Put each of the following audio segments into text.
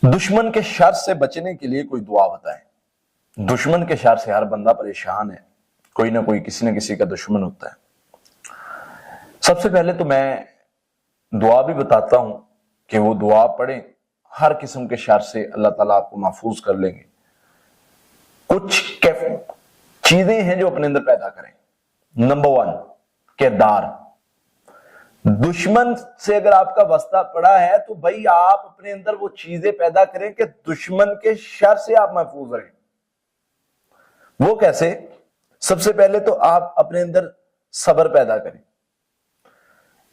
دشمن کے شر سے بچنے کے لیے کوئی دعا بتائیں۔ دشمن کے شر سے ہر بندہ پریشان ہے، کوئی نہ کوئی کسی نہ کسی کا دشمن ہوتا ہے۔ سب سے پہلے تو میں دعا بھی بتاتا ہوں کہ وہ دعا پڑھیں، ہر قسم کے شر سے اللہ تعالیٰ آپ کو محفوظ کر لیں گے۔ کچھ چیزیں ہیں جو اپنے اندر پیدا کریں۔ نمبر 1، کردار۔ دشمن سے اگر آپ کا واسطہ پڑا ہے تو بھائی آپ اپنے اندر وہ چیزیں پیدا کریں کہ دشمن کے شر سے آپ محفوظ رہیں۔ وہ کیسے؟ سب سے پہلے تو آپ اپنے اندر صبر پیدا کریں۔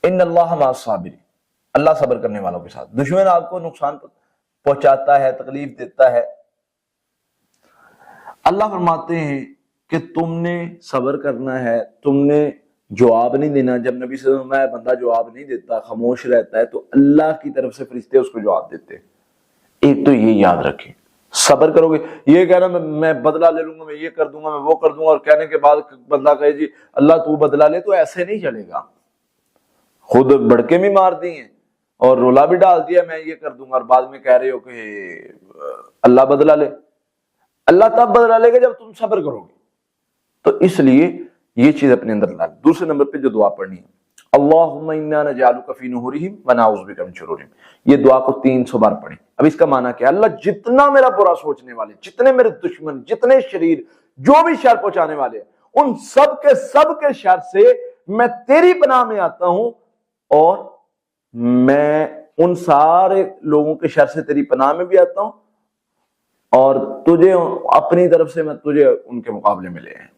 ان اللہ مع الصابرین، اللہ صبر کرنے والوں کے ساتھ۔ دشمن آپ کو نقصان پہنچاتا ہے، تکلیف دیتا ہے، اللہ فرماتے ہیں کہ تم نے صبر کرنا ہے، تم نے جواب نہیں دینا۔ جب نبی صلی اللہ علیہ وسلم بندہ جواب نہیں دیتا، خاموش رہتا ہے، تو اللہ کی طرف سے فرشتے اس کو جواب دیتے۔ ایک تو یہ یاد رکھیں، صبر کرو گے، یہ کہنا میں بدلہ لے لوں گا، میں یہ کر دوں گا، میں وہ کر دوں گا، اور کہنے کے بعد بندہ کہے جی اللہ تو بدلہ لے، تو ایسے نہیں چلے گا۔ خود بڑکے بھی مار دی ہیں اور رولا بھی ڈال دیا میں یہ کر دوں گا، اور بعد میں کہہ رہے ہو کہ اللہ بدلہ لے۔ اللہ تب بدلہ لے گا جب تم صبر کرو گے۔ تو اس لیے یہ چیز اپنے اندر لا۔ دوسرے نمبر پہ جو دعا پڑھنی ہے، اللہم انا نجعلک فی نحورہم ونعوذ بک من شرورہم، یہ دعا کو 300 بار پڑھیں۔ اب اس کا معنی کیا ہے؟ اللہ جتنا میرا برا سوچنے والے، جتنے میرے دشمن، جتنے شریر، جو بھی شر پہنچانے والے ہیں، ان سب کے شر سے میں تیری پناہ میں آتا ہوں، اور میں ان سارے لوگوں کے شر سے تیری پناہ میں بھی آتا ہوں، اور تجھے اپنی طرف سے میں تجھے ان کے مقابلے میں لے آئے۔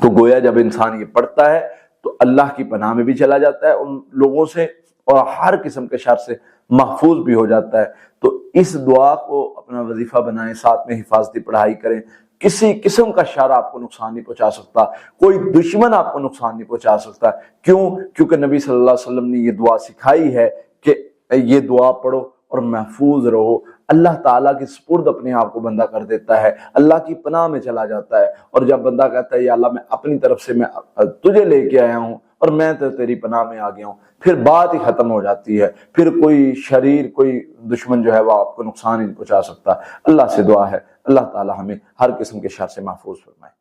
تو گویا جب انسان یہ پڑھتا ہے تو اللہ کی پناہ میں بھی چلا جاتا ہے ان لوگوں سے، اور ہر قسم کے شر سے محفوظ بھی ہو جاتا ہے۔ تو اس دعا کو اپنا وظیفہ بنائیں، ساتھ میں حفاظتی پڑھائی کریں۔ کسی قسم کا شر آپ کو نقصان نہیں پہنچا سکتا، کوئی دشمن آپ کو نقصان نہیں پہنچا سکتا۔ کیوں؟ کیونکہ نبی صلی اللہ علیہ وسلم نے یہ دعا سکھائی ہے کہ یہ دعا پڑھو اور محفوظ رہو۔ اللہ تعالیٰ کی سپرد اپنے آپ کو بندہ کر دیتا ہے، اللہ کی پناہ میں چلا جاتا ہے، اور جب بندہ کہتا ہے یا اللہ میں اپنی طرف سے میں تجھے لے کے آیا ہوں اور میں تو تیری پناہ میں آ گیا ہوں، پھر بات ہی ختم ہو جاتی ہے۔ پھر کوئی شریر، کوئی دشمن جو ہے وہ آپ کو نقصان ہی نہیں پہنچا سکتا۔ اللہ سے دعا ہے اللہ تعالیٰ ہمیں ہر قسم کے شر سے محفوظ فرمائے۔